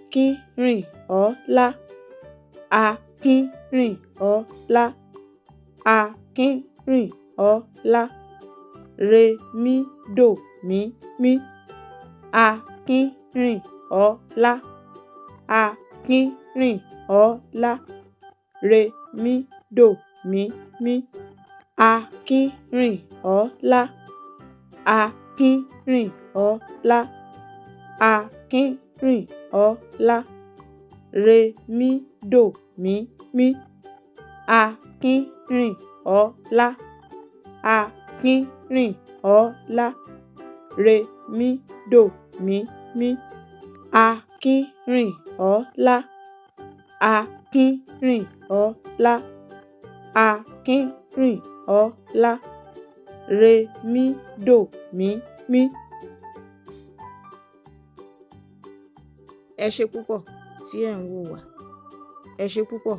Akínrìnọ́lá, Akínrìnọ́lá, Akínrìnọ́lá. Rèmídòmímí, Akínrìnọ́lá, Akínrìnọ́lá. Rèmídòmímí, Akínrìnọ́lá, Akínrìnọ́lá, Akínrìnọ́lá. Rèmídòmímí, Akínrìnọ́lá, Akínrìnọ́lá. Rèmídòmímí, Akínrìnọ́lá, Akínrìnọ́lá, Akínrìnọ́lá. Rèmídòmímí. Ẹ ṣé púpọ̀ tí ẹ̀ ń wò wá. Ẹ ṣé púpọ̀.